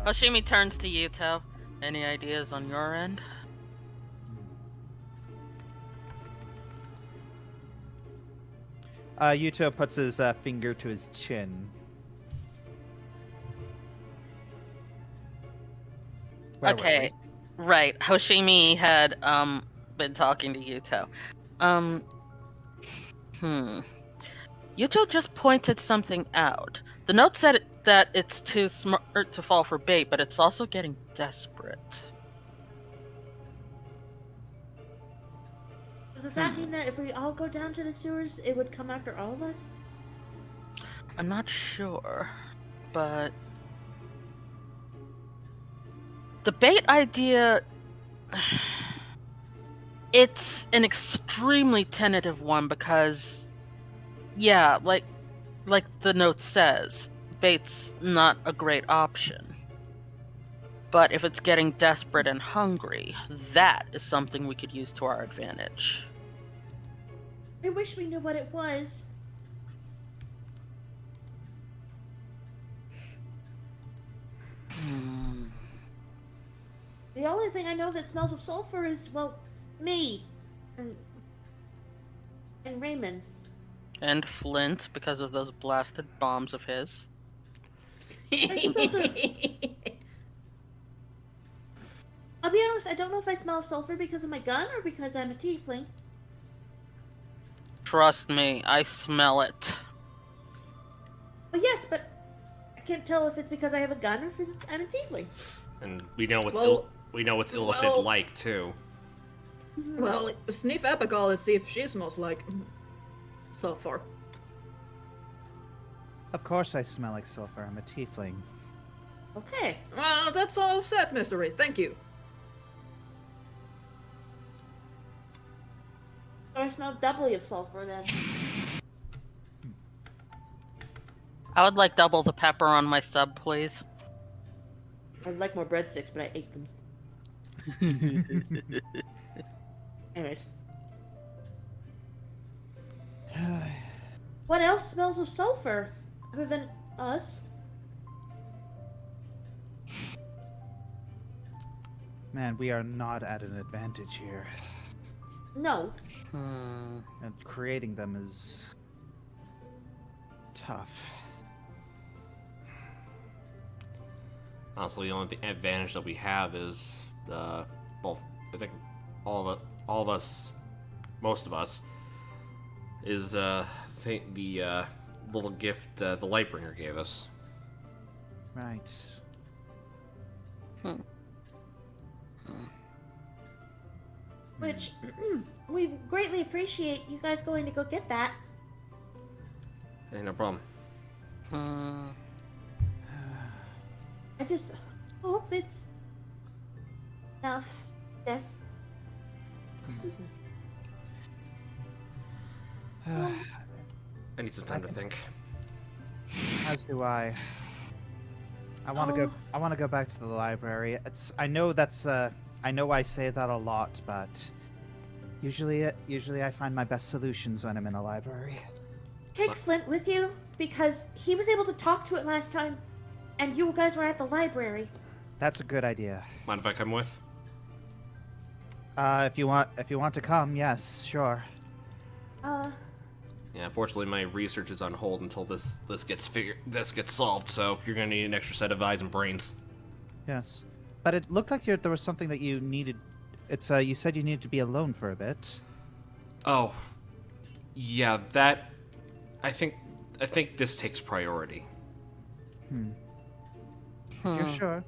Hoshimi turns to Yuto. Any ideas on your end? Yuto puts his finger to his chin. Where were Okay, we? right. Hoshimi had been talking to Yuto. Yuto just pointed something out. The note said that it's too smart to fall for bait, but it's also getting desperate. Does that mean that if we all go down to the sewers, it would come after all of us? I'm not sure, but the bait idea, it's an extremely tentative one because, yeah, like the note says, bait's not a great option. But if it's getting desperate and hungry, that is something we could use to our advantage. I wish we knew what it was. The only thing I know that smells of sulfur is, well, me. And Raymond. And Flint, because of those blasted bombs of his. I think those are... I'll be honest, I don't know if I smell sulfur because of my gun or because I'm a tiefling. Trust me, I smell it. Well, yes, but I can't tell if it's because I have a gun or if I'm a tiefling. And we know what's Well- Illithid like too. Well, sniff Abigail and see if she smells like sulfur. Of course I smell like sulfur. I'm a tiefling. Okay. Well, that's all set, Misery. Thank you. So I smell doubly of sulfur then. I would like double the pepper on my sub, please. I'd like more breadsticks, but I ate them. Anyways. What else smells of sulfur other than us? Man, we are not at an advantage here. No. Hmm. And creating them is tough. Honestly, the only advantage that we have is, well, I think all of us, most of us, is the little gift the Lightbringer gave us. Right. Which we greatly appreciate you guys going to go get that. Hey, no problem. Hmm. I just hope it's enough. Yes. Excuse me. I need some time to think. As do I. I want to go. I want to go back to the library. I know I say that a lot, but usually I find my best solutions when I'm in a library. Take Flint with you because he was able to talk to it last time, and you guys were at the library. That's a good idea. Mind if I come with? If you want to come, yes, sure. Yeah, unfortunately, my research is on hold until this gets solved. So you're gonna need an extra set of eyes and brains. Yes, but it looked like there was something that you needed. It's you said you needed to be alone for a bit. Oh, yeah, that. I think this takes priority. You're sure?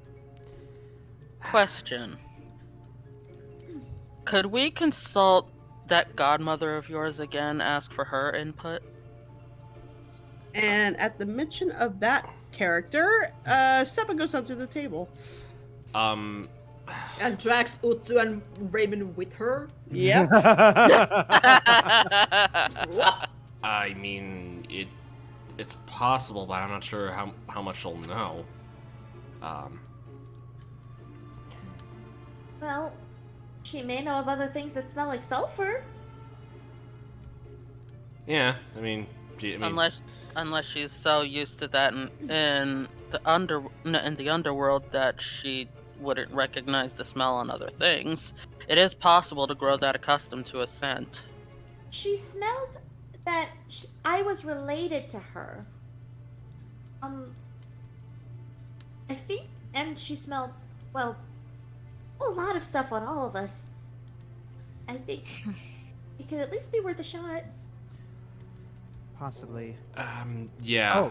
Question. Could we consult that godmother of yours again, ask for her input? And at the mention of that character, Seppa goes up to the table. And drags Utsu and Raymond with her. Yep. I mean, it's possible, but I'm not sure how much she'll know. Well, she may know of other things that smell like sulfur. Yeah, I mean, I mean, unless she's so used to that in the underworld that she wouldn't recognize the smell on other things. It is possible to grow that accustomed to a scent. She smelled that I was related to her. I think, and she smelled, well, a lot of stuff on all of us. I think it could at least be worth a shot. Possibly. yeah.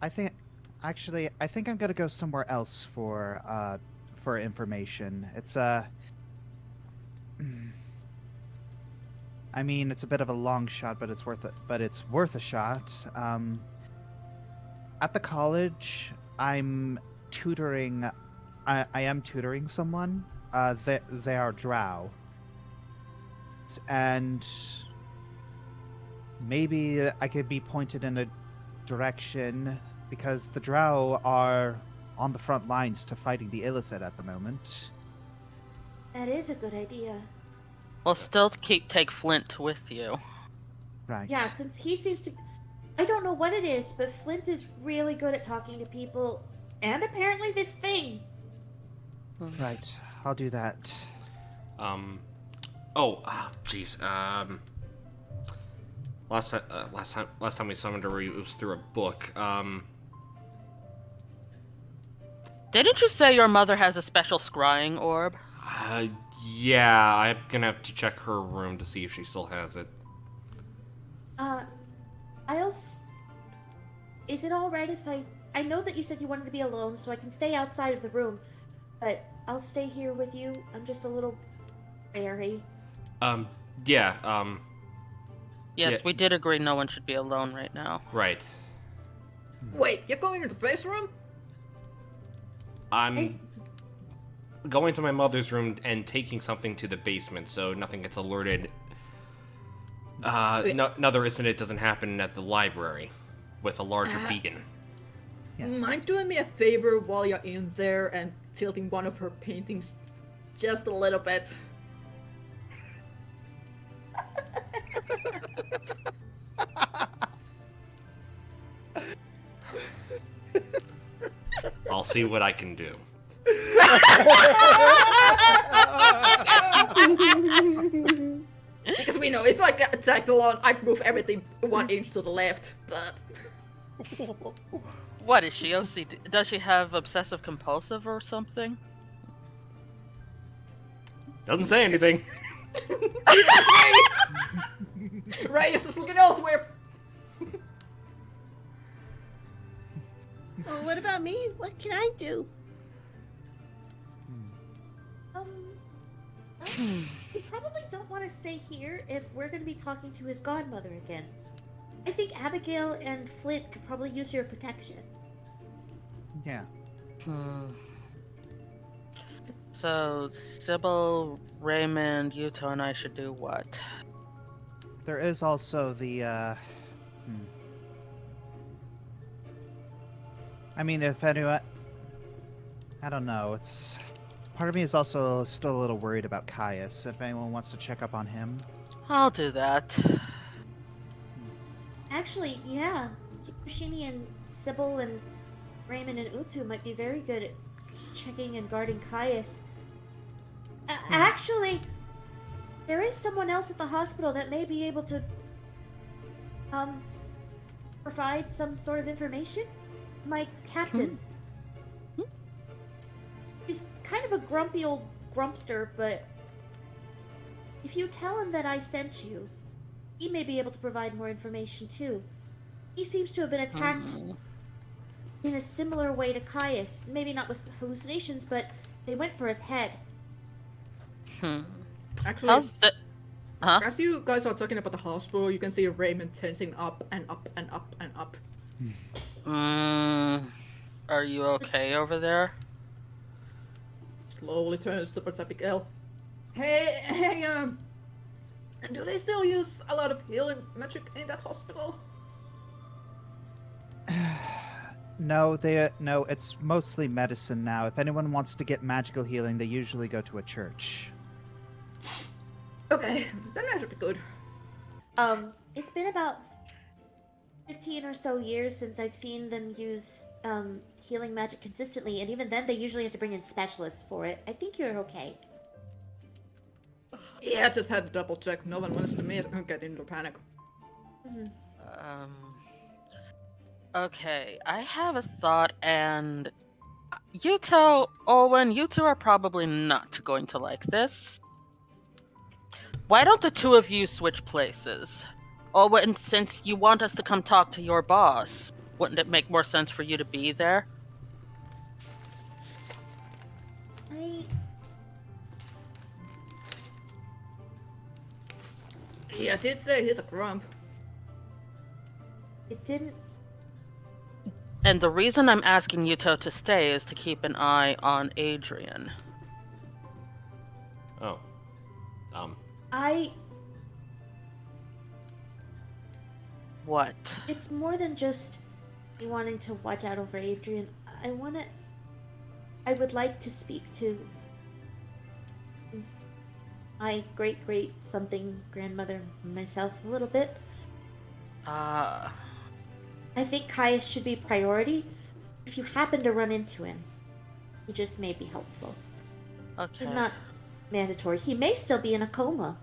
I think, actually, I think I'm gonna go somewhere else for information. It's I mean, it's a bit of a long shot, but it's worth it. But it's worth a shot. At the college, I'm tutoring. I am tutoring someone. They are drow, and maybe I could be pointed in a direction because the drow are on the front lines to fighting the Illithid at the moment. That is a good idea. Well, still take Flint with you. Right. Yeah, since he seems to. I don't know what it is, but Flint is really good at talking to people, and apparently this thing. Right. I'll do that. Jeez. Last time we summoned her, it was through a book. Didn't you say your mother has a special scrying orb? Yeah, I'm gonna have to check her room to see if she still has it. Is it alright if I know that you said you wanted to be alone, so I can stay outside of the room, but I'll stay here with you. I'm just a little wary. Yeah, Yes, Yeah. we did agree no one should be alone right now. right. Wait, you're going into the face room? I'm going to my mother's room and taking something to the basement so nothing gets alerted. Another incident doesn't happen at the library with a larger beacon. Yes. Mind doing me a favor while you're in there and tilting one of her paintings just a little bit? I'll see what I can do. Because we know if I get attacked alone, I'd move everything 1 inch to the left. But What is she, OCD? Does she have obsessive compulsive or something? Doesn't say anything. Ray is just looking elsewhere. Well, what about me? What can I do? We probably don't want to stay here if we're going to be talking to his godmother again. I think Abigail and Flint could probably use your protection. Yeah. So, Sybil, Raymond, Yuto, and I should do what? There is also the, I mean, if anyone... I don't know, it's... Part of me is also still a little worried about Caius, if anyone wants to check up on him. I'll do that. Actually, yeah, Yoshimi and Sybil and Raymond and Utu might be very good at checking and guarding Caius. Actually, there is someone else at the hospital that may be able to, provide some sort of information. My captain. He's kind of a grumpy old grumpster, but if you tell him that I sent you, he may be able to provide more information too. He seems to have been attacked in a similar way to Caius. Maybe not with hallucinations, but they went for his head. Actually, How's the... Huh? as you guys are talking about the hospital, you can see Raymond tensing up and up and up and up. Are you okay over there? Slowly turns towards Abigail. Hey, do they still use a lot of healing magic in that hospital? No, no, it's mostly medicine now. If anyone wants to get magical healing, they usually go to a church. Okay, then that should be good. It's been about 15 or so years since I've seen them use healing magic consistently, and even then they usually have to bring in specialists for it. I think you're okay. Yeah, I just had to double check. No one wants to get into panic. Mhm. Okay, I have a thought, and Yuto, Olwen, you two are probably not going to like this. Why don't the two of you switch places? Olwen, since you want us to come talk to your boss, wouldn't it make more sense for you to be there? Yeah, I did say he's a grump. It didn't. And the reason I'm asking Yuto to stay is to keep an eye on Adrian. Oh. What? It's more than just me wanting to watch out over Adrian. I would like to speak to my great something grandmother myself a little bit. I think Caius should be priority. If you happen to run into him, he just may be helpful. Okay. He's not mandatory. He may still be in a coma.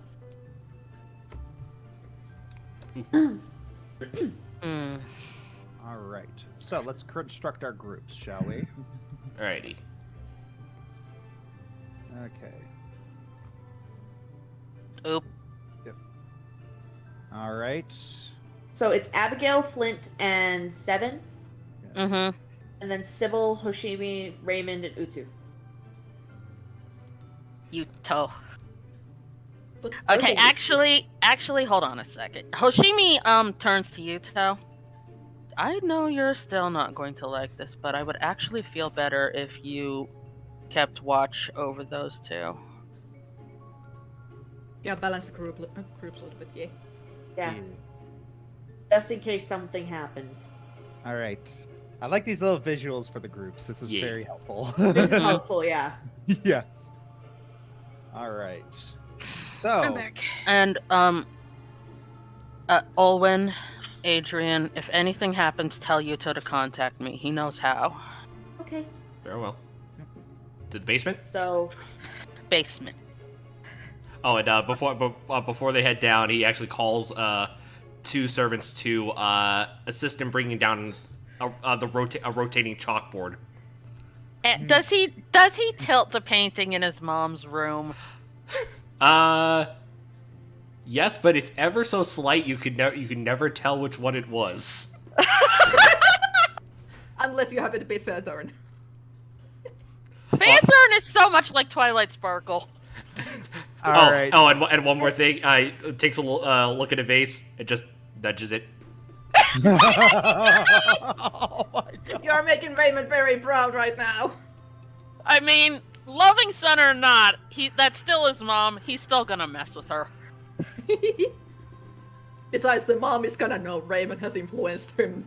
All right. So let's construct our groups, shall we? Alrighty. Okay. Oop. All right. So it's Abigail, Flint, and Seven, Mm-hmm. and then Sybil, Hoshimi, Raymond, and Utu. Yuto. But Okay, Okay. actually, hold on a second. Hoshimi, turns to Yuto. I know you're still not going to like this, but I would actually feel better if you kept watch over those two. yeah, balance the groups a little bit, yeah. Yeah. Just in case something happens. All right. I like these little visuals for the groups. This is Yeah. very helpful. This is helpful, yeah. Yes. All right. So, I'm back. And, Olwen, Adrian, if anything happens, tell Yuto to contact me. He knows how. Okay. Very well. To the basement? So, Basement. Oh, and before they head down, he actually calls two servants to assist in bringing down a rotating chalkboard. And does he tilt the painting in his mom's room? Yes, but it's ever so slight. You can never tell which one it was. Unless you happen to be Feathorn. Faithorn is so much like Twilight Sparkle. all right. Oh, and one more thing. Takes a look at a vase and just nudges it. Oh my god. You're making Raymond very proud right now. I mean, loving son or not, that's still his mom. He's still gonna mess with her. Besides, the mom is gonna know Raymond has influenced him.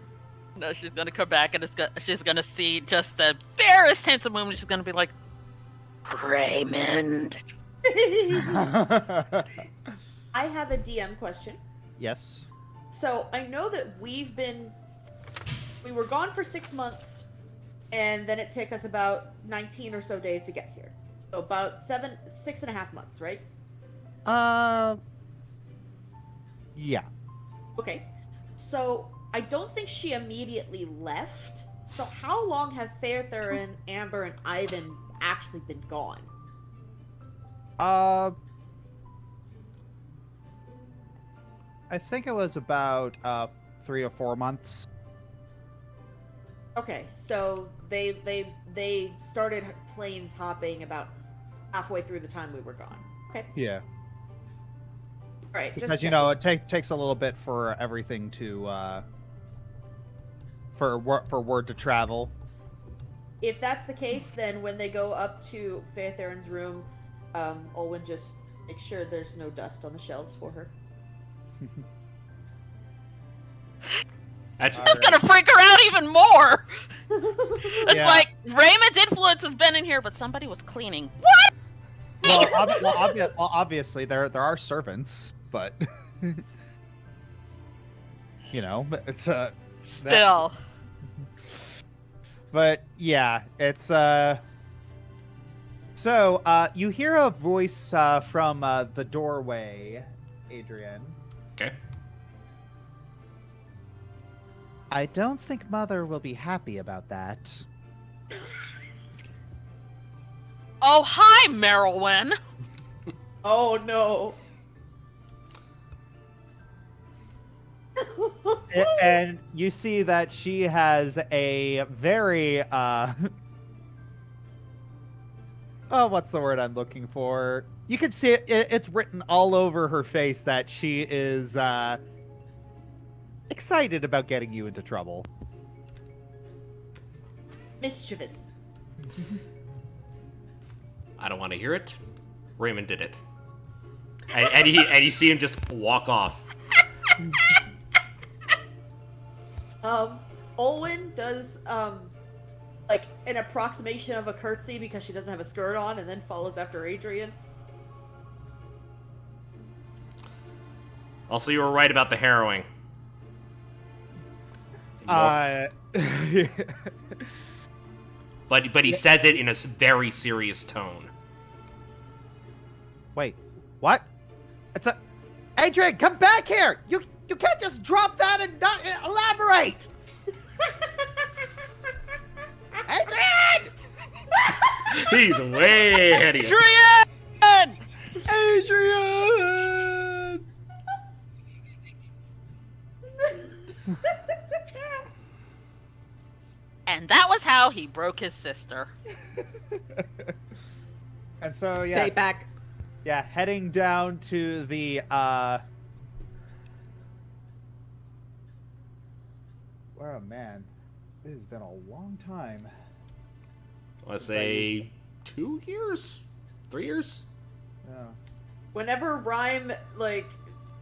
No, she's gonna come back and she's gonna see just the barest hint of movement. She's gonna be like, Raymond. I have a DM question. Yes. So, I know that we were gone for 6 months, and then it took us about 19 or so days to get here. So, about 6.5 months, right? Yeah. Okay. So, I don't think she immediately left. So, how long have Fairthurin, Amber, and Ivan actually been gone? I think it was about 3 or 4 months. Okay, so they started planes hopping about halfway through the time we were gone. Okay, Yeah. all right. Because Just you know it takes a little bit for everything to for word to travel. if that's the case, then when they go up to Fairthurin's room, Olwen just make sure there's no dust on the shelves for her. Actually, That's gonna freak her out even more. It's Yeah. like Raymond's influence has been in here, but somebody was cleaning. Well, obviously there are servants, but You know, it's Still. But yeah, it's So you hear a voice from the doorway, Adrian. Okay. I don't think Mother will be happy about that. Oh, hi, Merylwyn. Oh no. And you see that she has a very oh, what's the word I'm looking for? You can see it's written all over her face that she is excited about getting you into trouble. Mischievous. I don't want to hear it. Raymond did it. And you see him just walk off. Olwen does like an approximation of a curtsy because she doesn't have a skirt on, and then follows after Adrian. Also, you were right about the harrowing. But he says it in a very serious tone. Wait, what? It's a Adrian, come back here! You can't just drop that and not elaborate! Adrian! He's way ahead of you. Adrian! Adrian! And that was how he broke his sister. And so, Stay yes. back. Yeah, heading down to the, oh man. This has been a long time. Let's say 2 years? 3 years? Yeah. Whenever Rhyme like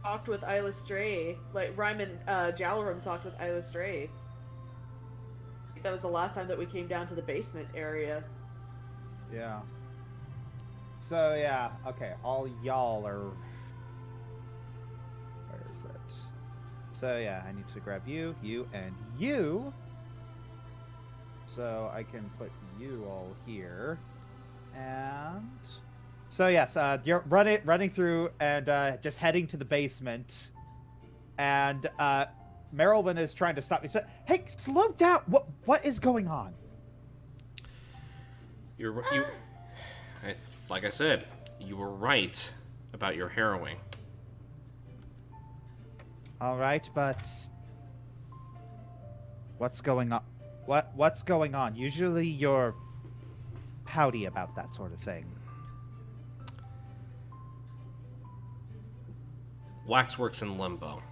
talked with Isla Stray, like Rhyme and Jalarum talked with Isla Stray. I think that was the last time that we came down to the basement area. Yeah. So, yeah, okay, all y'all are... Where is it? So, yeah, I need to grab you, and you. So, I can put you all here. And... So, yes, you're running through and just heading to the basement. And Merylwyn is trying to stop you. So, hey, slow down! What is going on? Like I said, you were right about your harrowing. All right, but what's going on? What's going on? Usually you're pouty about that sort of thing. Waxworks in limbo.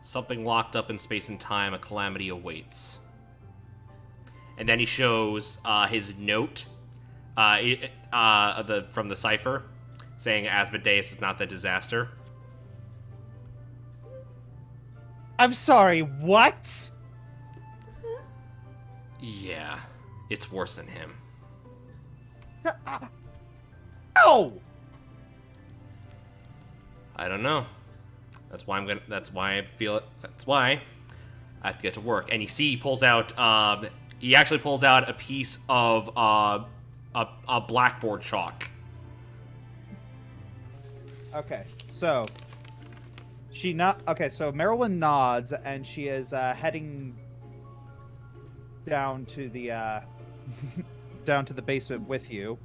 Something locked up in space and time, a calamity awaits. And then he shows his note from the cipher saying Asmodeus is not the disaster. I'm sorry, what? Yeah, it's worse than him. No! I don't know. That's why I feel it. That's why I have to get to work. And you see, he pulls out. He actually pulls out a piece of a blackboard chalk. Okay, so so Merylwyn nods and she is heading down to the down to the basement with you.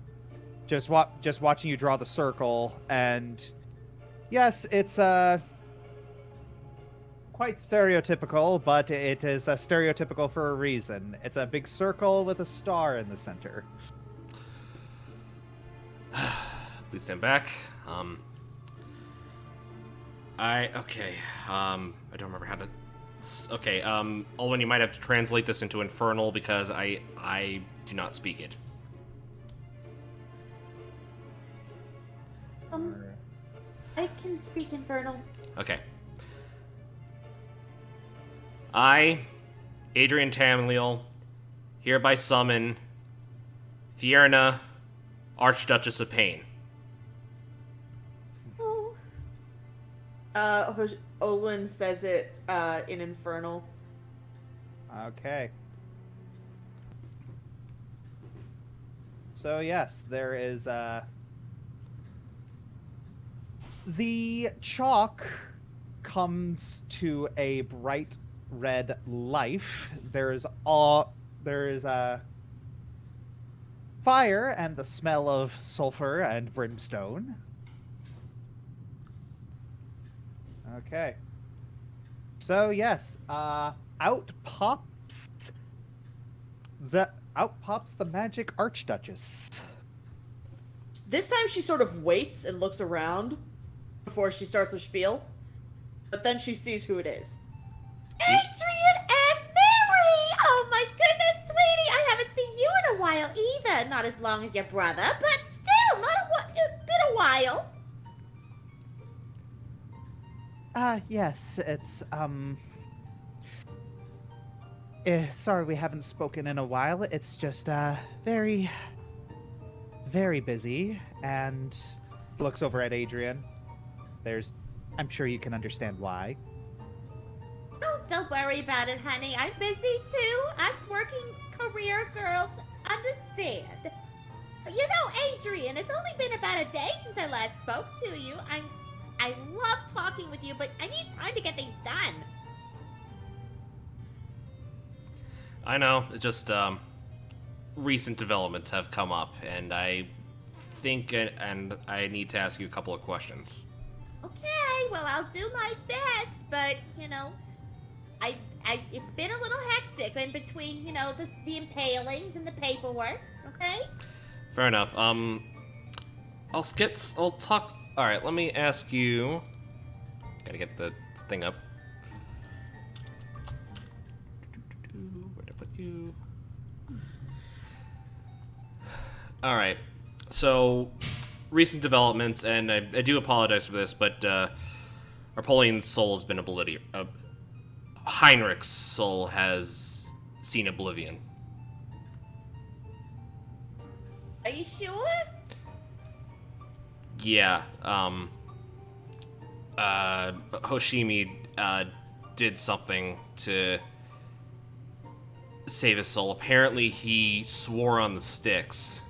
Just watching you draw the circle, and yes, it's quite stereotypical, but it is stereotypical for a reason. It's a big circle with a star in the center. Please stand back. I don't remember how to. Okay, Olwen, you might have to translate this into Infernal because I do not speak it. I can speak Infernal. Okay. I, Adrian Tamliel, hereby summon Fierna, Archduchess of Pain. Olwen says it in Infernal. Okay. So yes, there is the chalk comes to a bright red life. There is fire and the smell of sulfur and brimstone. Okay. So yes, out pops the magic Archduchess. This time she sort of waits and looks around before she starts her spiel, but then she sees who it is. Adrian and Mary! Oh my goodness, sweetie! I haven't seen you in a while either. Not as long as your brother, but still, it's been a while. Yes, it's, sorry we haven't spoken in a while. It's just, very, very busy, and looks over at Adrian. I'm sure you can understand why. Oh, don't worry about it, honey. I'm busy too. Us working career girls understand. But you know, Adrian, it's only been about a day since I last spoke to you. I love talking with you, but I need time to get things done. I know. It's just recent developments have come up, and I think and I need to ask you a couple of questions. Okay, well, I'll do my best, but, you know, it's been a little hectic in between, you know, the impalings and the paperwork, okay? Fair enough. I'll talk. All right, let me ask you. Gotta get the thing up. Where to put you? All right. So, recent developments, and I do apologize for this, but Napoleon's soul has been obliterated. Heinrich's soul has seen oblivion. Are you sure? Yeah, Hoshimi did something to save his soul. Apparently, he swore on the sticks.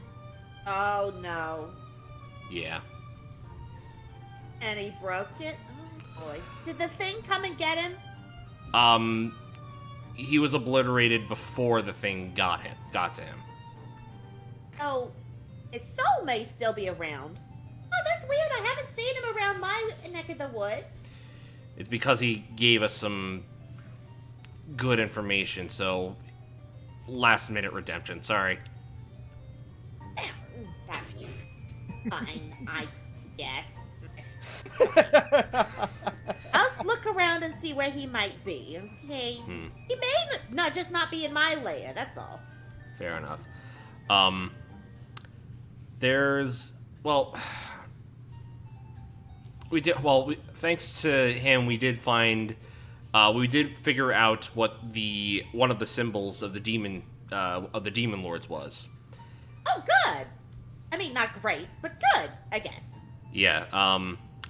Oh no. Yeah. And he broke it? Oh boy. Did the thing come and get him? He was obliterated before the thing got to him. Oh, his soul may still be around. Oh, that's weird. I haven't seen him around my neck of the woods. It's because he gave us some good information, so last minute redemption, sorry. That's fine, I guess. I'll look around and see where he might be, okay? He may not be in my lair, that's all. Fair enough. Thanks to him, we did figure out what one of the symbols of the demon lords was. Oh, good. I mean, not great, but good, I guess. Yeah.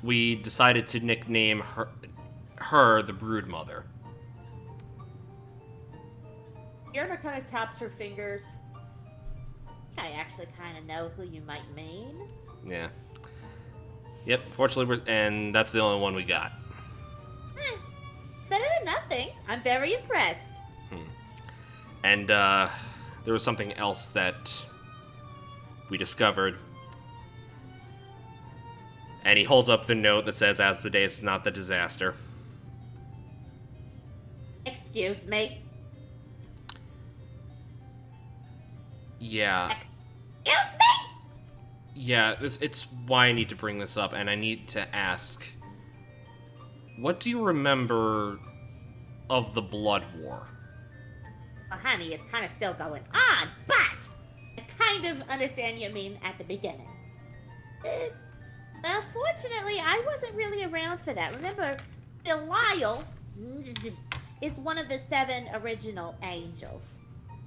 We decided to nickname her the Broodmother. Irna kind of taps her fingers. I actually kind of know who you might mean. Yeah. Yep. Fortunately, and that's the only one we got. Better than nothing. I'm very impressed. And there was something else that we discovered. And he holds up the note that says Asmodeus is not the disaster. Excuse me. Yeah. Excuse me? Yeah, it's why I need to bring this up, and I need to ask, what do you remember of the Blood War? Well, honey, it's kind of still going on, but I kind of understand you mean at the beginning. Unfortunately, I wasn't really around for that. Remember, Belial is one of the 7 original angels,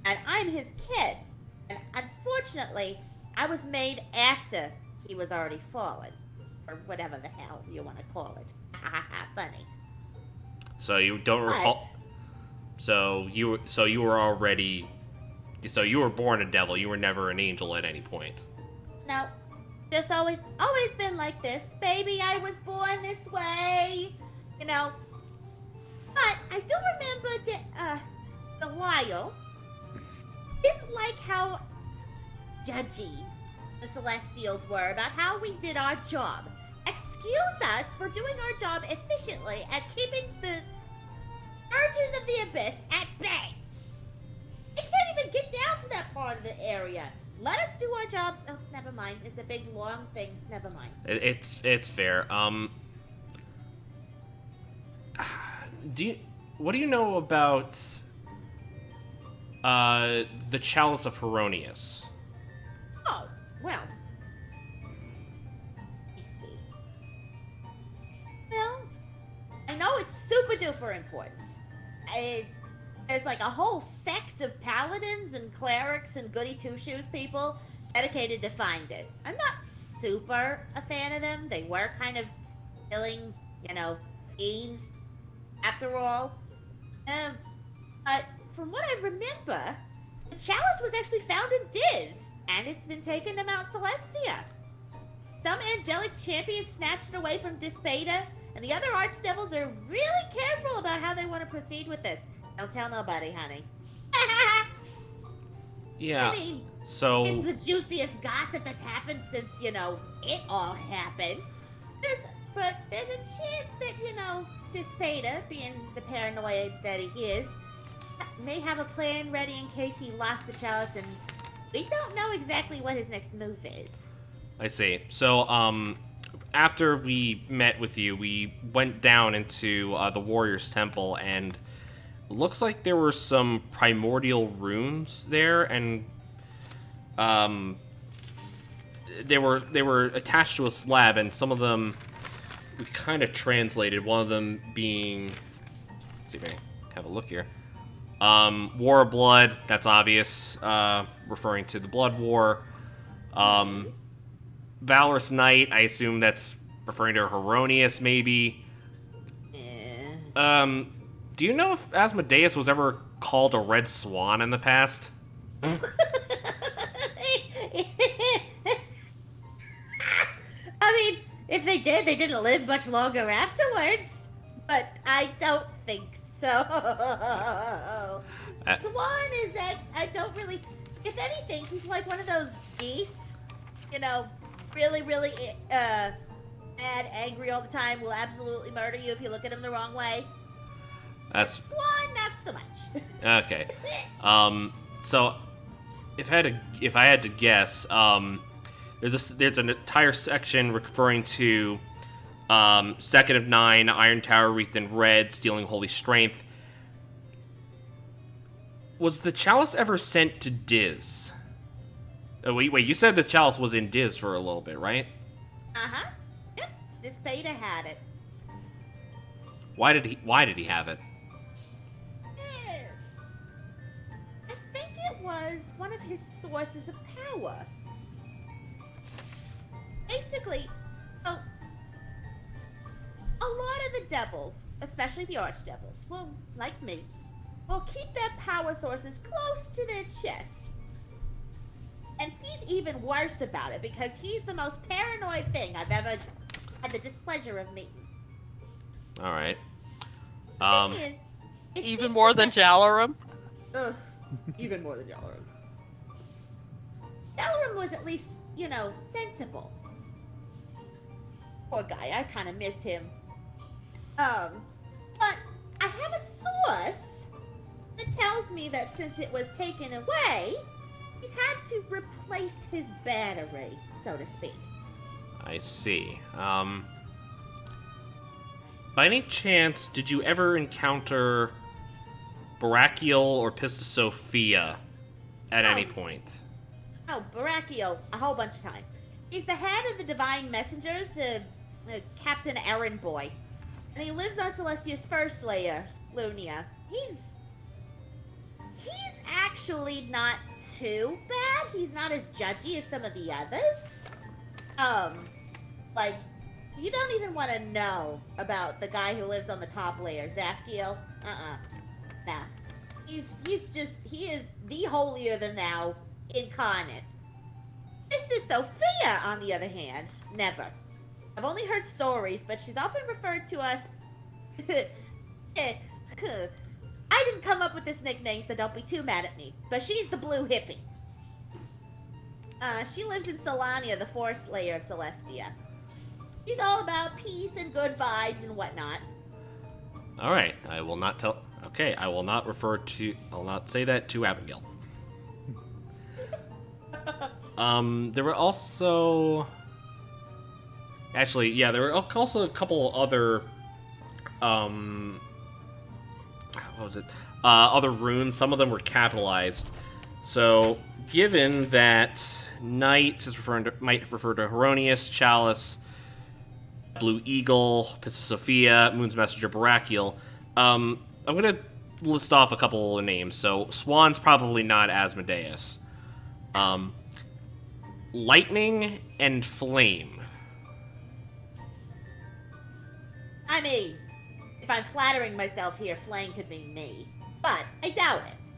and I'm his kid. And unfortunately, I was made after he was already fallen. or whatever the hell you want to call it. Funny. So you don't recall. But So you were born a devil. You were never an angel at any point. no, just always been like this, baby. I was born this way, you know. But I do remember Belial didn't like how judgy the Celestials were about how we did our job. Excuse us for doing our job efficiently and keeping the urges of the Abyss at bay. They can't even get down to that part of the area. Let us do our jobs. Oh, never mind. It's a big, long thing. Never mind. It's fair. What do you know about the Chalice of Heronius? Oh, well. Let me see. Well, I know it's super duper important. There's like a whole sect of paladins and clerics and goody two-shoes people dedicated to find it. I'm not super a fan of them. They were kind of killing, fiends after all. But from what I remember, the chalice was actually found in Diz, and it's been taken to Mount Celestia. Some angelic champion snatched it away from Disbeta, and the other archdevils are really careful about how they want to proceed with this. Don't tell nobody, honey. Yeah. I mean, So it's the juiciest gossip that's happened since, it all happened. There's a chance that, Disbeta, being the paranoid that he is, may have a plan ready in case he lost the chalice, and we don't know exactly what his next move is. I see. So after we met with you, we went down into the Warriors Temple, and looks like there were some primordial runes there, and they were attached to a slab, and some of them we kind of translated. One of them being, let's see if I can have a look here. War of Blood, that's obvious, referring to the Blood War. Valorous Knight, I assume that's referring to Heronius, maybe. Do you know if Asmodeus was ever called a Red Swan in the past? I mean, if they did, they didn't live much longer afterwards. But I don't think so. Swan is that I don't really. If anything, he's like one of those geese. Really, really mad, angry all the time. Will absolutely murder you if you look at him the wrong way. That's Swan, not so much. okay. So if I had to guess, there's an entire section referring to Second of Nine, Iron Tower wreathed in red, stealing holy strength. Was the chalice ever sent to Diz? Oh, wait, you said the chalice was in Diz for a little bit, right? Uh-huh. Yep, Disbeta had it. Why did he have it? I think it was one of his sources of power. Basically, a lot of the devils, especially the archdevils, like me, will keep their power sources close to their chest. And he's even worse about it because he's the most paranoid thing I've ever had the displeasure of meeting. All right. The thing is, it Even seems more to than get- Jalarum? Ugh, even more than Yalarum. Dalarum was at least, sensible. Poor guy, I kind of miss him. But I have a source that tells me that since it was taken away, he's had to replace his battery, so to speak. I see. By any chance, did you ever encounter Barakiel or Pista Sophia at any point? Oh, Barakiel, a whole bunch of time. He's the head of the Divine Messengers, Captain Errand Boy. And he lives on Celestia's first layer, Lunia. He's actually not too bad. He's not as judgy as some of the others. You don't even want to know about the guy who lives on the top layer, Zafkiel. Nah. He is the holier than thou incarnate. Sister Sophia, on the other hand, never. I've only heard stories, but she's often referred to us. I didn't come up with this nickname, so don't be too mad at me. But she's the blue hippie. She lives in Solania, the forest layer of Celestia. She's all about peace and good vibes and whatnot. All right, I will not tell. Okay, I will not refer to. I'll not say that to Abigail. There were also. Actually, yeah, there were also a couple other. What was it? Other runes. Some of them were capitalized. So, given that Knight is might refer to Heronius, Chalice, Blue Eagle, Pistis Sophia, Moon's Messenger, Barakiel. I'm gonna list off a couple of names. So Swan's probably not Asmodeus. Lightning and Flame. I mean, if I'm flattering myself here, Flame could mean me. But I doubt it.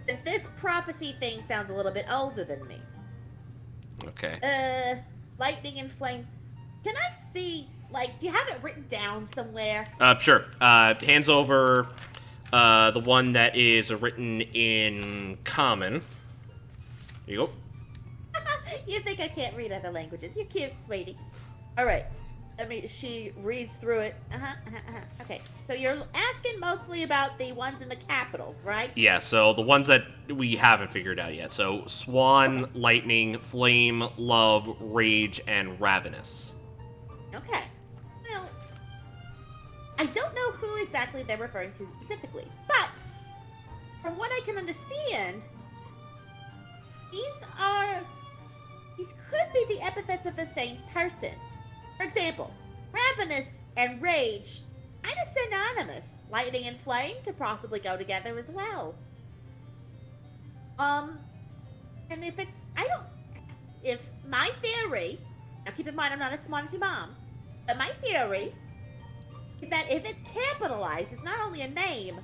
Since this prophecy thing sounds a little bit older than me. Okay. Lightning and Flame. Can I see, like, do you have it written down somewhere? Sure. Hands over the one that is written in Common. Here you go. You think I can't read other languages. You're cute, sweetie. Alright. I mean, she reads through it. Okay, so you're asking mostly about the ones in the capitals, right? Yeah, so the ones that we haven't figured out yet. So Swan, Lightning, Flame, Love, Rage, and Ravenous. Okay. Well, I don't know who exactly they're referring to specifically, but from what I can understand, these could be the epithets of the same person. For example, Ravenous and Rage, kind of synonymous. Lightning and Flame could possibly go together as well. And if my theory, now keep in mind I'm not as smart as your mom, but my theory is that if it's capitalized, it's not only a name,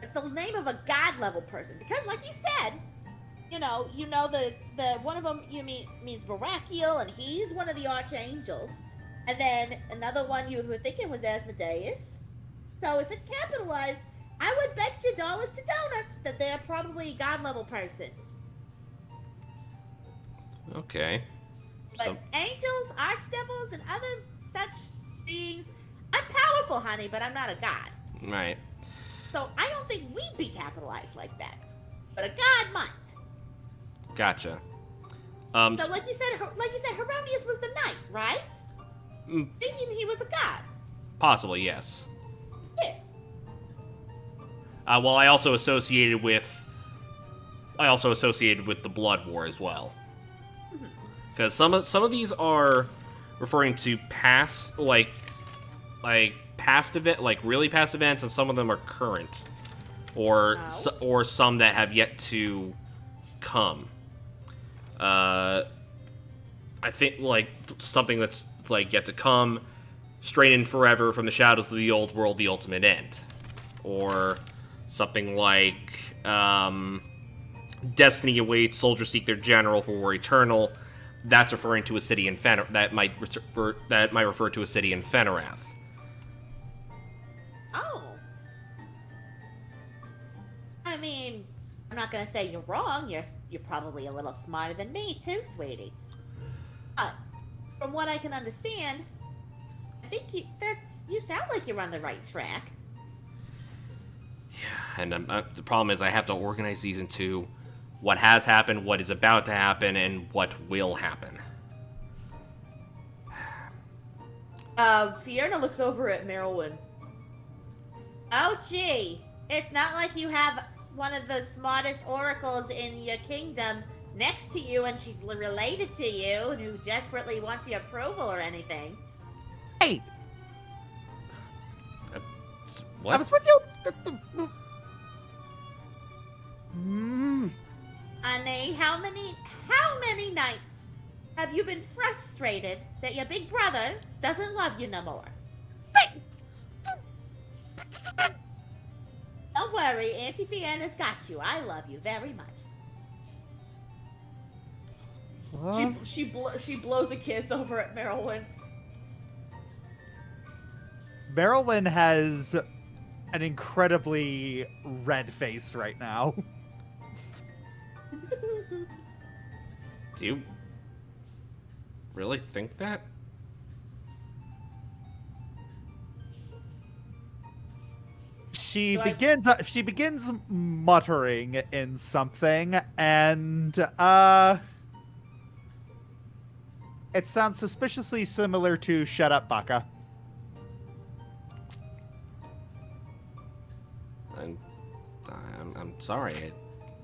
it's the name of a god level person. Because like you said, the one of them means Barakiel, and he's one of the archangels. And then another one you were thinking was Asmodeus. So if it's capitalized, I would bet you dollars to donuts that they're probably a god level person. Okay. But angels, archdevils, and other such beings, I'm powerful, honey, but I'm not a god. Right. So I don't think we'd be capitalized like that. But a god might. Gotcha. So like you said, Heronius was the knight, right? Thinking he was a god. Possibly, yes. Yeah. Well, I also associated with the Blood War as well. Because some of these are referring to past past event, like really past events, and some of them are current, or some that have yet to come. I think like something that's like yet to come, Straight in Forever, From the Shadows of the Old World, The Ultimate End, or something like Destiny Awaits, Soldiers Seek Their General for War Eternal. That's referring to a city in that might refer to a city in Fenarath. Oh. I mean, I'm not gonna say you're wrong. You're probably a little smarter than me too, sweetie. But from what I can understand, I think you sound like you're on the right track. Yeah, and the problem is I have to organize these into what has happened, what is about to happen, and what will happen. Fiona looks over at Merylwyn. Oh, gee. It's not like you have one of the smartest oracles in your kingdom next to you and she's related to you and who desperately wants your approval or anything. Hey, What? I was with you. Honey, how many nights have you been frustrated frustrated that your big brother doesn't love you no more. Don't worry, Auntie Fianna's got you. I love you very much. She blows a kiss over at Marilyn. Marilyn has an incredibly red face right now. Do you really think that? She begins muttering in something, and it sounds suspiciously similar to "Shut up, Baka." I'm sorry, I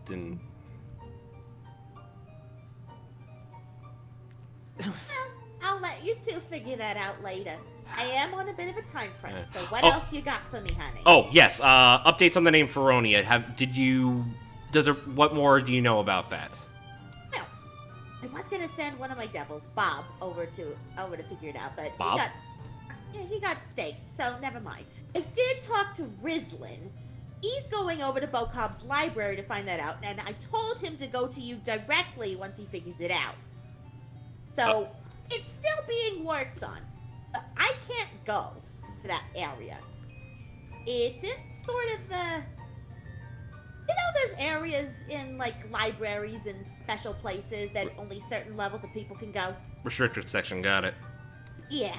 didn't. Well, I'll let you two figure that out later. I am on a bit of a time crunch, so what Oh. else you got for me, honey? Oh yes, updates on the name Feronia. What more do you know about that? Well, I was gonna send one of my devils, Bob, over to figure it out, but Bob? he got staked, so never mind. I did talk to Rizlin. He's going over to Bocob's library to find that out, and I told him to go to you directly once he figures it out. So, it's still being worked on. But I can't go to that area. It's in sort of there's areas in, like, libraries and special places that only certain levels of people can go. Restricted section, got it. Yeah.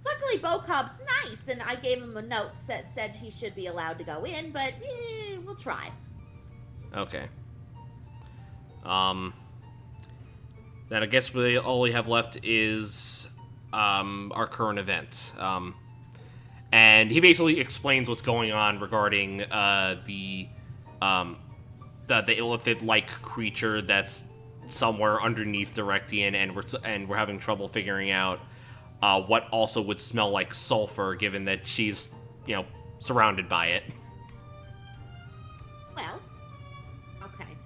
Luckily, Bocob's nice, and I gave him a note that said he should be allowed to go in, but we'll try. Okay. Then I guess all we have left is our current event. And he basically explains what's going on regarding the illithid-like creature that's somewhere underneath Directian, and we're having trouble figuring out what also would smell like sulfur, given that she's surrounded by it. Well, okay.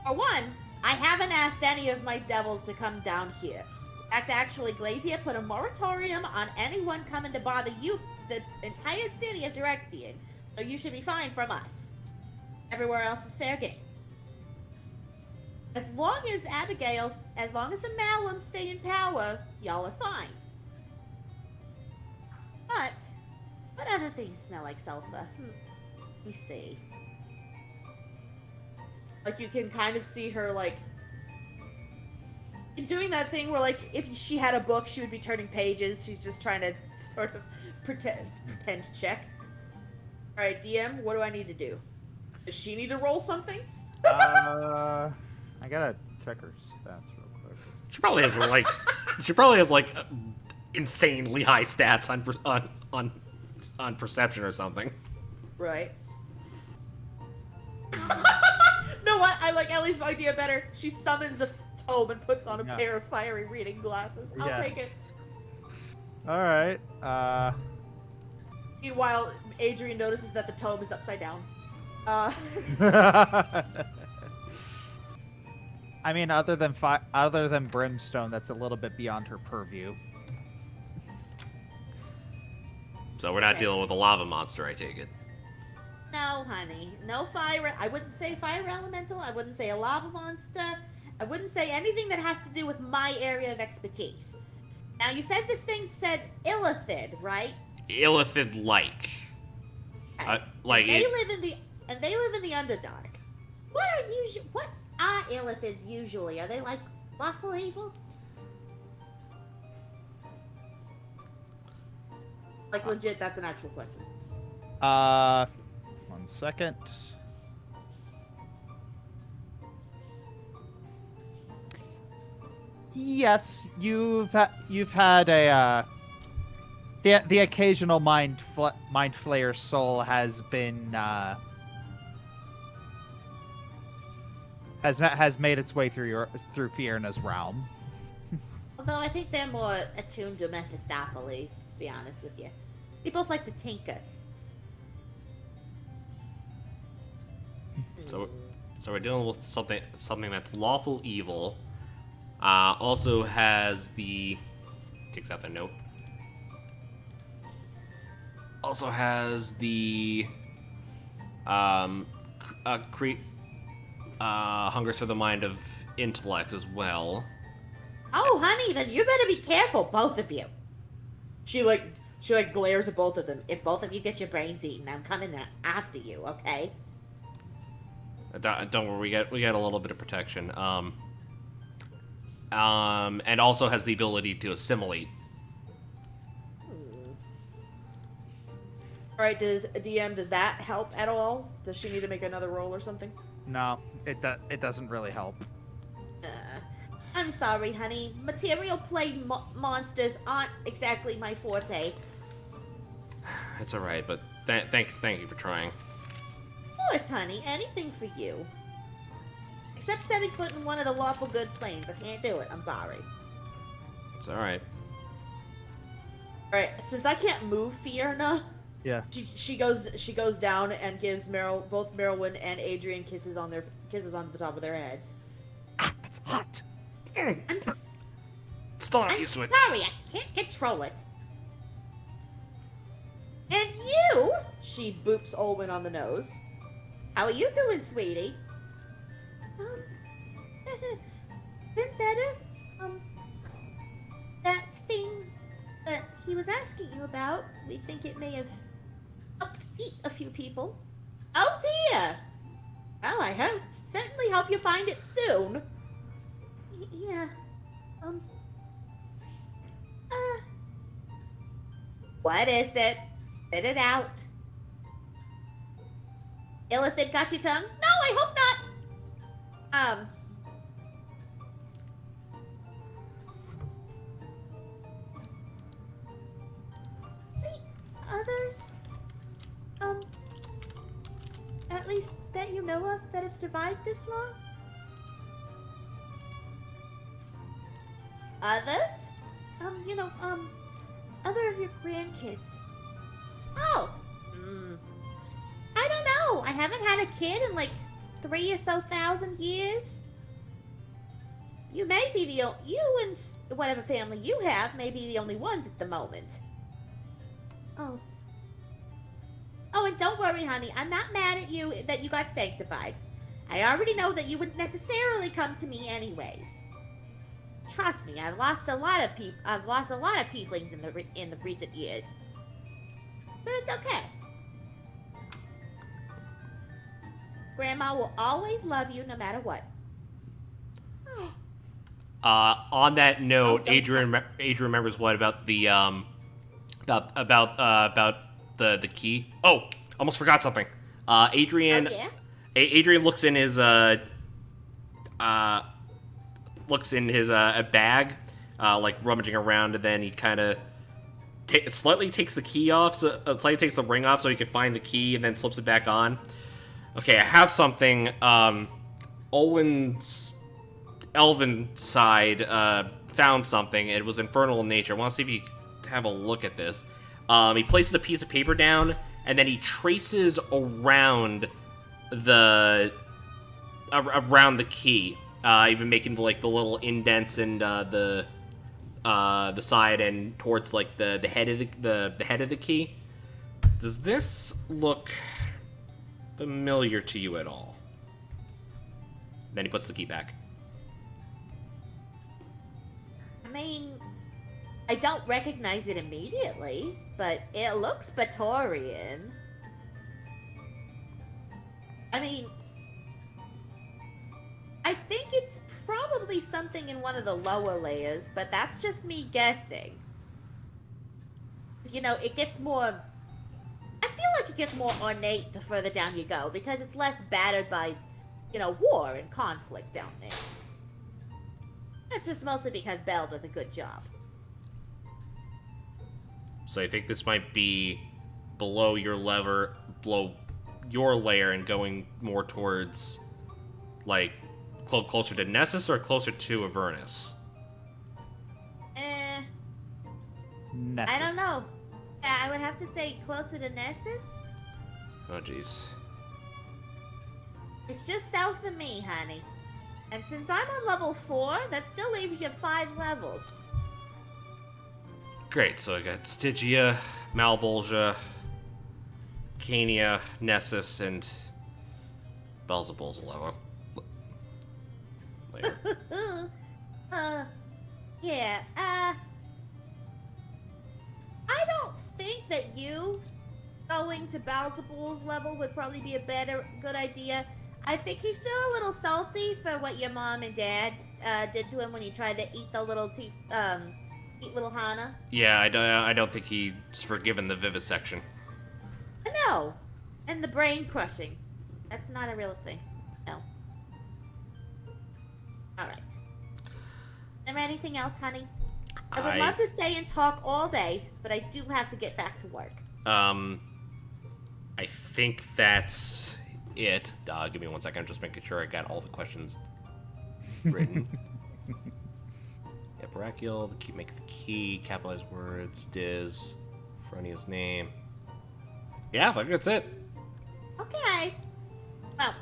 For one, I haven't asked any of my devils to come down here. In fact, actually, Glacia put a moratorium on anyone coming to bother you, the entire city of Directian, so you should be fine from us. Everywhere else is fair game. As long as the Malums stay in power, y'all are fine. But, what other things smell like sulfur? Let me see. Like, you can kind of see her, like, doing that thing where, like, if she had a book, she would be turning pages. She's just trying to sort of pretend to check. Alright, DM, what do I need to do? Does she need to roll something? I gotta check her stats real quick. She probably has insanely high stats on perception or something. Right. No, what? I like Ellie's idea better. She summons a tome and puts on a pair of fiery reading glasses. I'll take it. Alright, Meanwhile, Adrian notices that the tome is upside down. I mean, other than Brimstone, that's a little bit beyond her purview. So we're not dealing with a lava monster, I take it. No, honey. No fire. I wouldn't say fire elemental. I wouldn't say a lava monster. I wouldn't say anything that has to do with my area of expertise. Now, you said this thing said illithid, right? Illithid-like. Okay. They live in the Underdark. What are illithids usually? Are they like lawful evil? Like, legit, that's an actual question. 1 second. Yes, you've had a the occasional mind flayer soul has been has made its way through Fiona's realm. Although I think they're more attuned to Mephistopheles, to be honest with you. They both like to tinker. So we're dealing with something that's lawful evil. Also has the takes out the note. Also has the hungers for the mind of intellect as well. Oh, honey, then you better be careful, both of you. She glares at both of them. If both of you get your brains eaten, I'm coming after you, okay? Don't worry, we get a little bit of protection. And also has the ability to assimilate. All right, does that help at all? Does she need to make another roll or something? No, it doesn't really help. I'm sorry, honey. Material plane monsters aren't exactly my forte. It's all right, but thank you for trying. Of course, honey. Anything for you. Except setting foot in one of the lawful good planes. I can't do it. I'm sorry. It's all right. All right, since I can't move Fiona, Yeah. she goes down and gives both Merylwyn and Adrian kisses on the top of their heads. Ah, that's hot. I'm Still not I'm used to it. sorry. I can't control it. And you? She boops Olwen on the nose. How are you doing, sweetie? Been better. That thing that he was asking you about, we think it may have helped eat a few people. Oh dear! Well, I certainly hope you find it soon. Yeah. What is it? Spit it out. Illithid got your tongue? No, I hope not. Any others? At least that you know of that have survived this long? Others? Other of your grandkids. Oh! I don't know. I haven't had a kid in like 3,000 or so years. You may be you and whatever family you have may be the only ones at the moment. Oh. Oh, and don't worry, honey. I'm not mad at you that you got sanctified. I already know that you wouldn't necessarily come to me anyways. Trust me, I've lost a lot of tieflings in the recent years. But it's okay. Grandma will always love you no matter what. On that note, don't Adrian remembers what about the about the key. Oh, almost forgot something. Adrian. Oh, yeah? Adrian looks in his bag, like rummaging around, and then he kind of slightly takes the key off, slightly takes the ring off, so he can find the key, and then slips it back on. Okay, I have something. Olwen's elven side found something. It was infernal in nature. I want to see if you have a look at this. He places a piece of paper down, and then he traces around the key, even making the little indents and the side and towards like the head of the head of the key. Does this look familiar to you at all? Then he puts the key back. I mean, I don't recognize it immediately, but it looks Batorian. I mean, I think it's probably something in one of the lower layers, but that's just me guessing. You know, it gets more... I feel like it gets more ornate the further down you go, because it's less battered by, war and conflict down there. That's just mostly because Belle does a good job. So I think this might be below your layer and going more towards, like, closer to Nessus or closer to Avernus? Nessus. I don't know. Yeah, I would have to say closer to Nessus. Oh, jeez. It's just south of me, honey. And since I'm on level 4, that still leaves you 5 levels. Great, so I got Stygia, Malbolgia, Cania, Nessus, and Beelzebul's level. Later. Yeah, I don't think that you going to Beelzebul's level would probably be a good idea. I think he's still a little salty for what your mom and dad did to him when he tried to eat the little eat little Hana. Yeah, I don't think he's forgiven the vivisection. No, and the brain crushing. That's not a real thing. No. All right. Is there anything else, honey? I would love to stay and talk all day, but I do have to get back to work. I think that's it. Give me 1 second. I'm just making sure I got all the questions written. Yeah, Brachial, make the key, capitalized words, Diz, Feronia's name. Yeah, I think that's it. Okay. Well,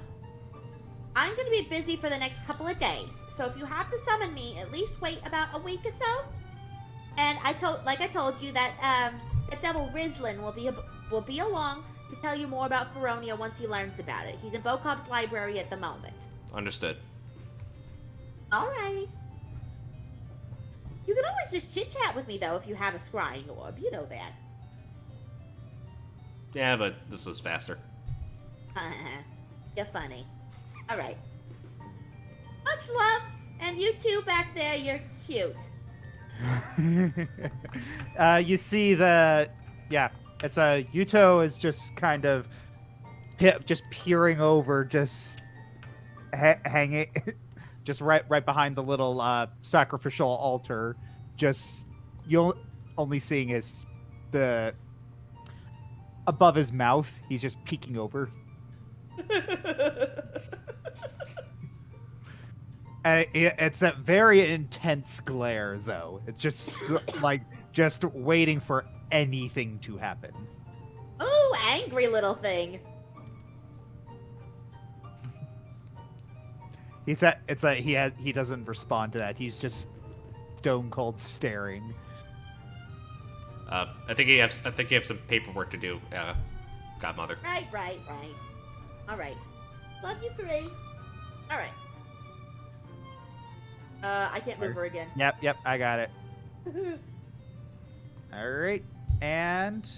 I'm going to be busy for the next couple of days, so if you have to summon me, at least wait about a week or so. And I told you that the devil Rizlin will be along to tell you more about Feronia once he learns about it. He's in Bocob's library at the moment. Understood. Alrighty. You can always just chit-chat with me, though, if you have a scrying orb. You know that. Yeah, but this was faster. You're funny. Alright. Much love, and you two back there, you're cute. You see it's Yuto is just kind of just peering over, just hanging, just right behind the little sacrificial altar. Just you'll only seeing his above his mouth. He's just peeking over. And it's a very intense glare, though. It's just like just waiting for anything to happen. Ooh, angry little thing. He doesn't respond to that. He's just stone cold staring. I think you have some paperwork to do, Godmother. Right. All right. Love you 3. All right. I can't move her again. Yep, I got it. All right, and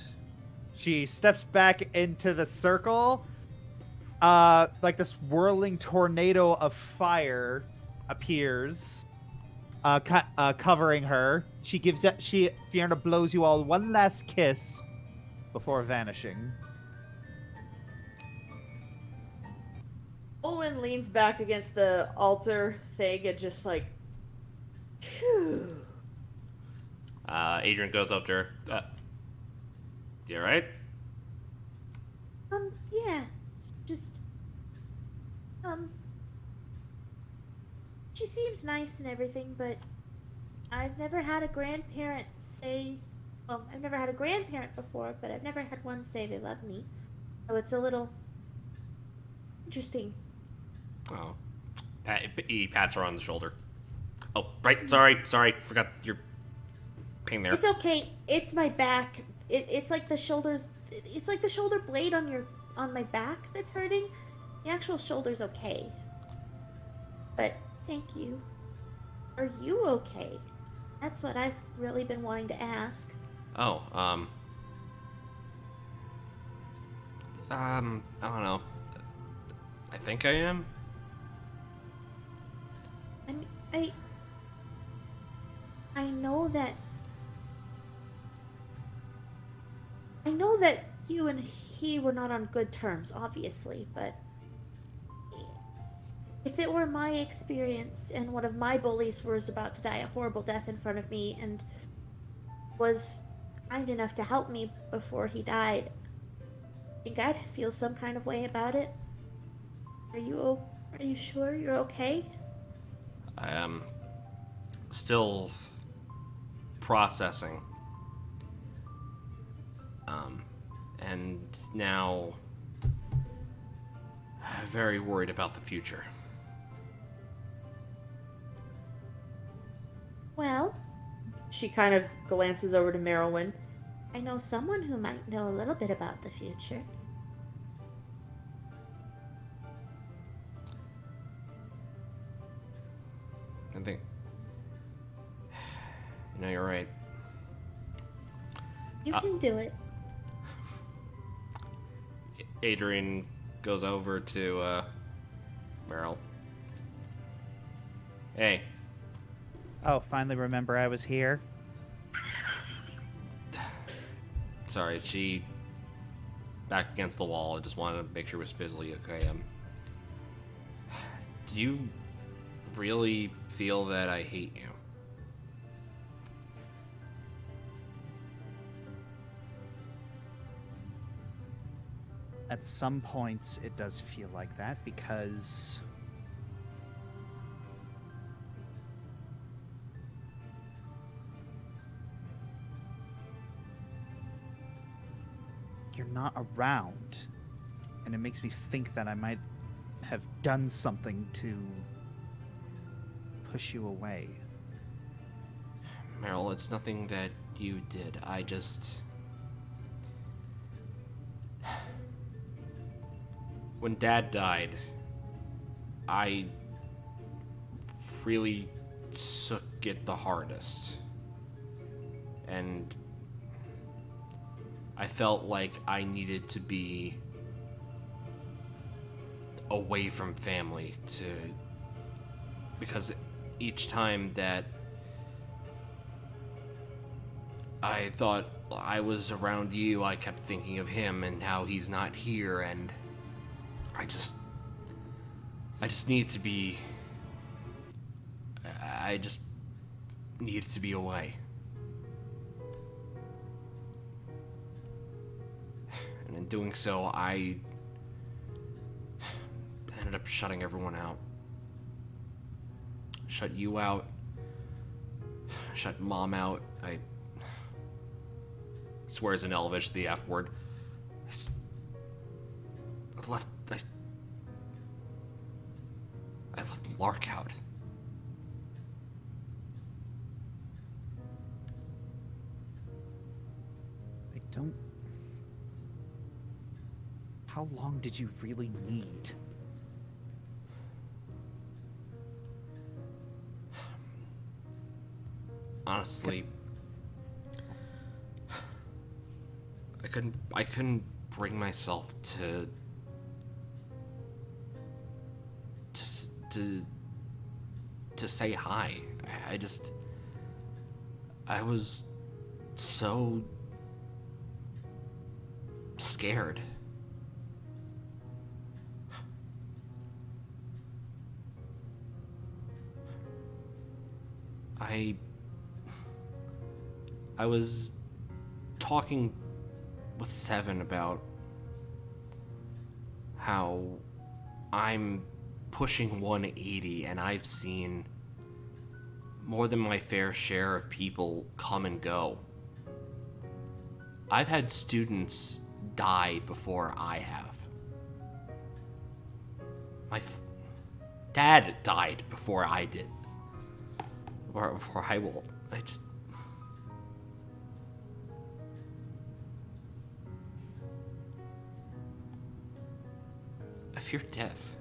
she steps back into the circle. Like this whirling tornado of fire appears, covering her. Fiona blows you all one last kiss before vanishing. Olwen leans back against the altar thing and just like, phew. Adrian goes up to her. You alright? Yeah, just, she seems nice and everything, but I've never had a grandparent I've never had a grandparent before, but I've never had one say they love me. So it's a little interesting. Oh. He pats her on the shoulder. Oh, right. Sorry. Forgot your pain there. It's okay. It's my back. It's like the shoulders. It's like the shoulder blade on my back that's hurting. The actual shoulder's okay. But thank you. Are you okay? That's what I've really been wanting to ask. Oh, I don't know. I think I am. I know that you and he were not on good terms, obviously, but if it were my experience and one of my bullies was about to die a horrible death in front of me and was kind enough to help me before he died, I think I'd feel some kind of way about it. Are you sure you're okay? I am still processing. And now very worried about the future. Well, she kind of glances over to Merylwyn. I know someone who might know a little bit about the future. I think. You know, you're right. You can do it. Adrian goes over to Meryl. Hey. Oh, finally remember I was here. Sorry, she back against the wall. I just wanted to make sure it was physically okay. Do you really feel that I hate you? At some points, it does feel like that because you're not around, and it makes me think that I might have done something to push you away. Meryl, it's nothing that you did. I just... When Dad died, I really took it the hardest. And I felt like I needed to be away from family because each time that I thought I was around you, I kept thinking of him and how he's not here, and I just needed to be... I just needed to be away. And in doing so, I ended up shutting everyone out. Shut you out. Shut Mom out. I swears in Elvish the F word. I left Lark out. I don't... How long did you really need? Honestly, I couldn't bring myself to say hi. I was so scared. I was talking with Seven about how I'm pushing 180 and I've seen more than my fair share of people come and go. I've had students die before I have. My dad died before I did. Or I will. I fear death.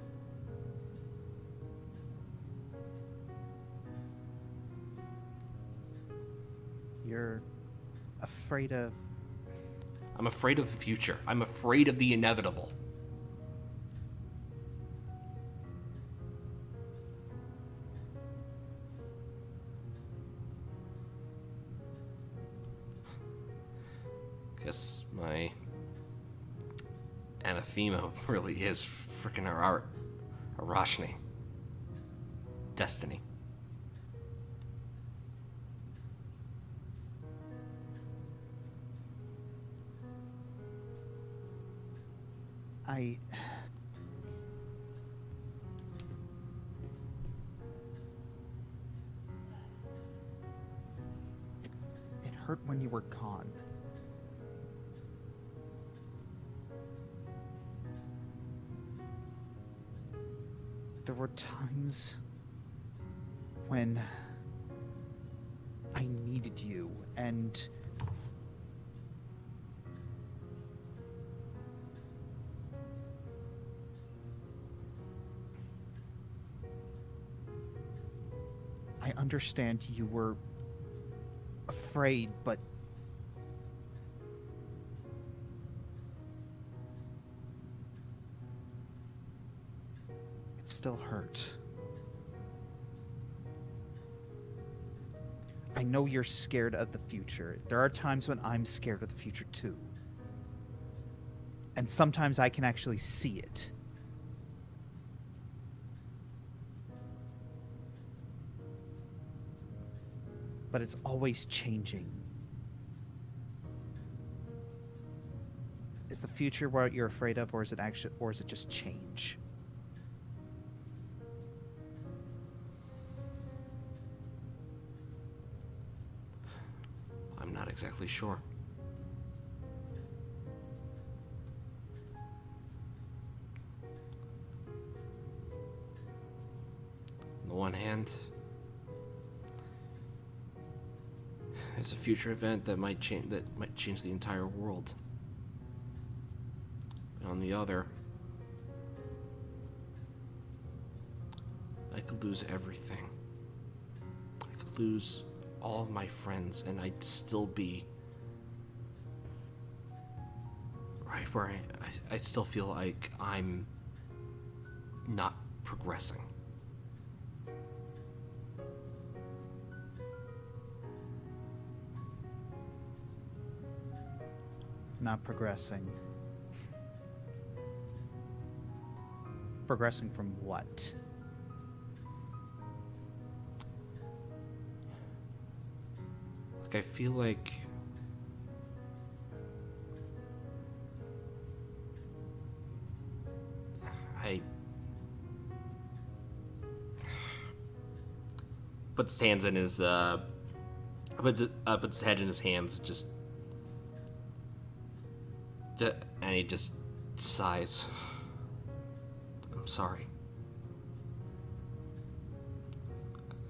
You're afraid of... I'm afraid of the future. I'm afraid of the inevitable. Guess my anathema really is frickin' Arashni. Destiny. It hurt when you were gone. were times when I needed you, and I understand you were afraid, but it still hurts. I know you're scared of the future. There are times when I'm scared of the future too. And sometimes I can actually see it. But it's always changing. Is the future what you're afraid of, or is it just change? I'm not exactly sure. On the one hand, it's a future event that might change the entire world. And on the other, I could lose everything. I could lose all of my friends, and I'd still be right where I still feel like I'm not progressing. Not progressing. Progressing from what? Like, I feel like I puts his hands in his puts his head in his hands, and he just sighs. I'm sorry.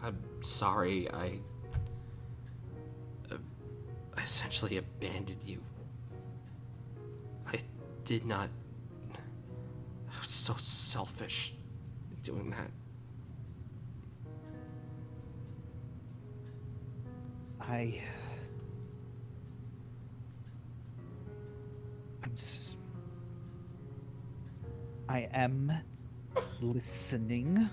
I'm sorry. I essentially abandoned you. I did not. I was so selfish in doing that. I am listening.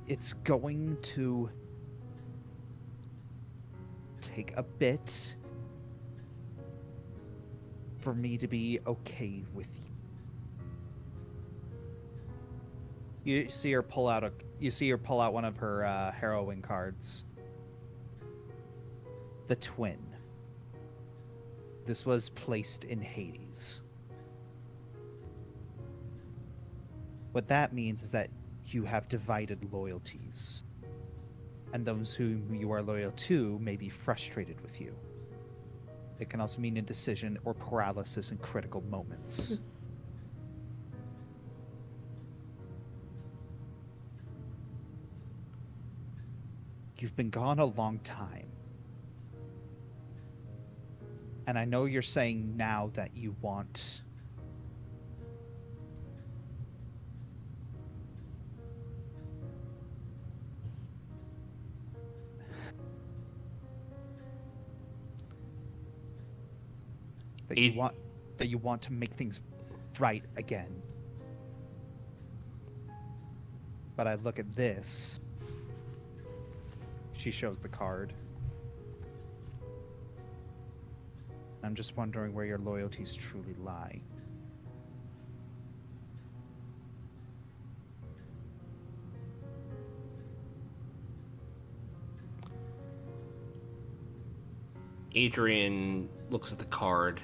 It's going to take a bit for me to be okay with you. You see her pull out one of her harrowing cards. The Twin. This was placed in Hades. What that means is that you have divided loyalties. And those whom you are loyal to may be frustrated with you. It can also mean indecision or paralysis in critical moments. You've been gone a long time. And I know you're saying now that you want that you want to make things right again. But I look at this. She shows the card. I'm just wondering where your loyalties truly lie. Adrian looks at the card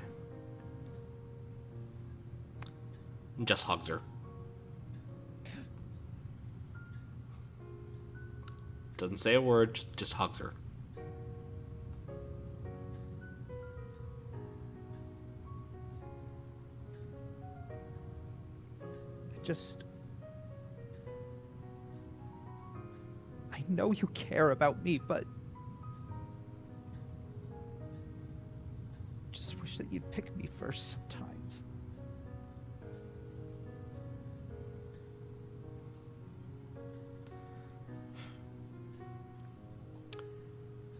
and just hugs her. Doesn't say a word, just hugs her. just... I know you care about me, but... just wish that you'd pick me first sometimes.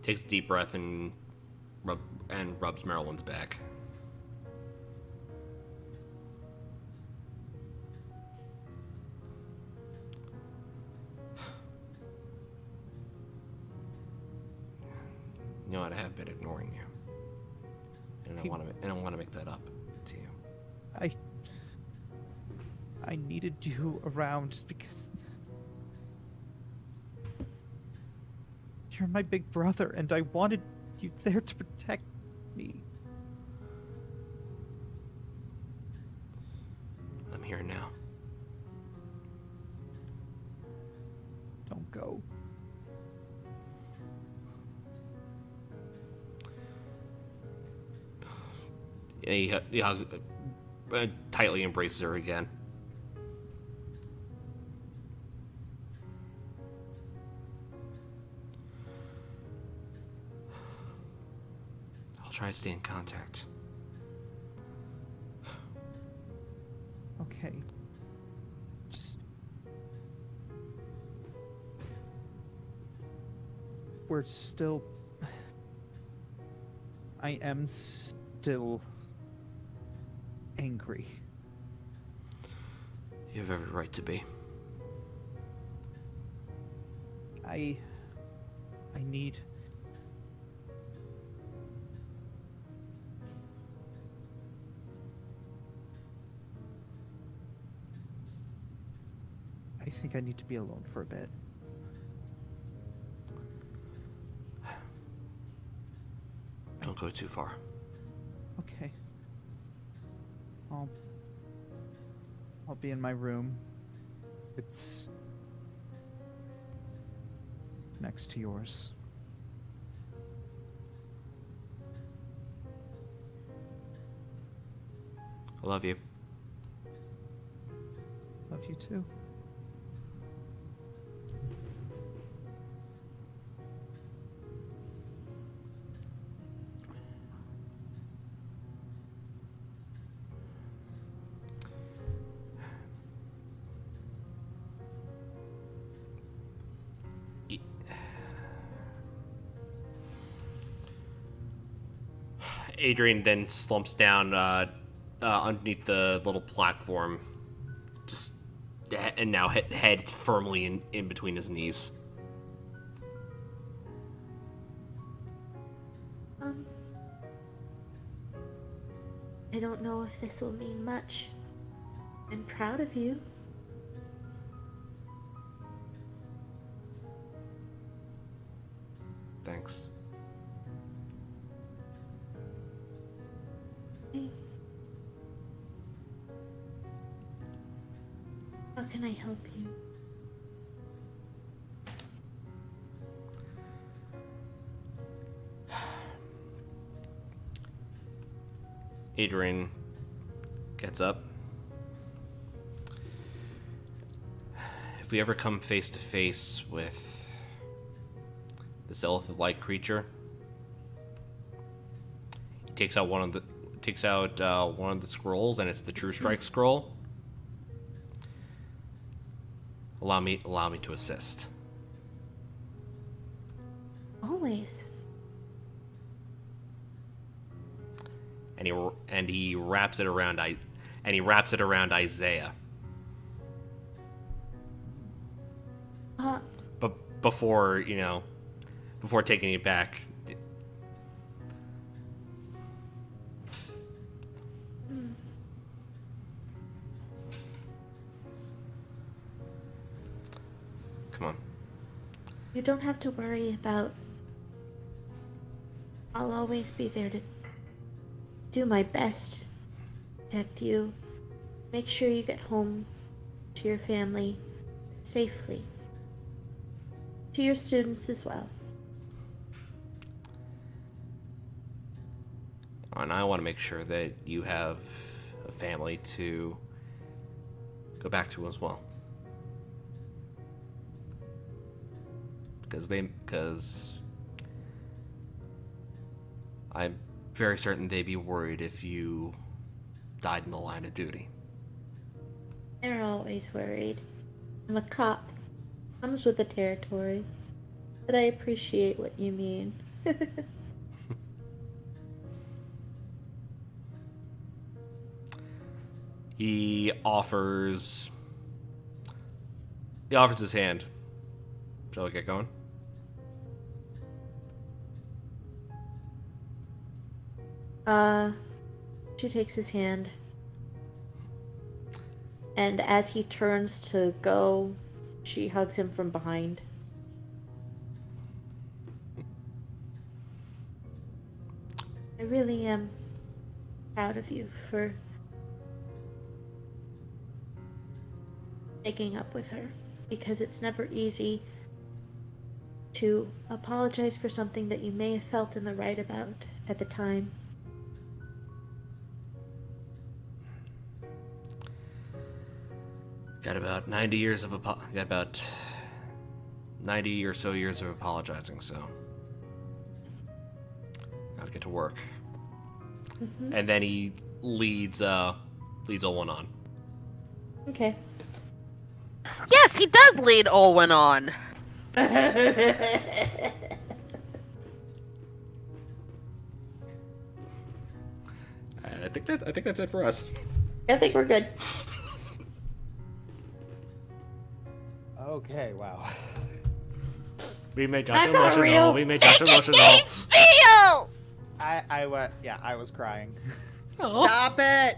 Takes a deep breath and rubs Marilyn's back. You know what? I have been ignoring you, and I want to make that up to you. I needed you around because you're my big brother, and I wanted you there to protect me. I'm here now. Don't go. He tightly embraces her again. I'll try to stay in contact. Okay. Just... we're still... I am still... angry. You have every right to be. I need... I think I need to be alone for a bit. Don't go too far. Okay. I'll be in my room. It's next to yours. I love you. Love you too. Adrian then slumps down underneath the little platform, and now head firmly in between his knees. I don't know if this will mean much. I'm proud of you. Thanks. How can I help you? Adrian gets up. If we ever come face to face with this elephant-like creature, he takes out one of the scrolls, and it's the True Strike scroll. Allow me to assist. Always. And he wraps it around Isaiah. But before taking it back. Come on. You don't have to worry about... I'll always be there to do my best to protect you. Make sure you get home to your family safely. To your students as well. And I want to make sure that you have a family to go back to as well. Because I'm very certain they'd be worried if you died in the line of duty. They're always worried. I'm a cop. Comes with the territory. But I appreciate what you mean. He offers his hand. Shall we get going? She takes his hand. And as he turns to go, she hugs him from behind. I really am proud of you for making up with her, because it's never easy to apologize for something that you may have felt in the right about at the time. Got about 90 or so years of apologizing, so gotta get to work. Mm-hmm. And then he leads Olwen on. Okay. Yes, he does lead Olwen on. And I think that's it for us. I think we're good. Okay, wow. We made Josh I'm not emotional. real. We made Josh emotional. Feel! I was crying. Oh. Stop it!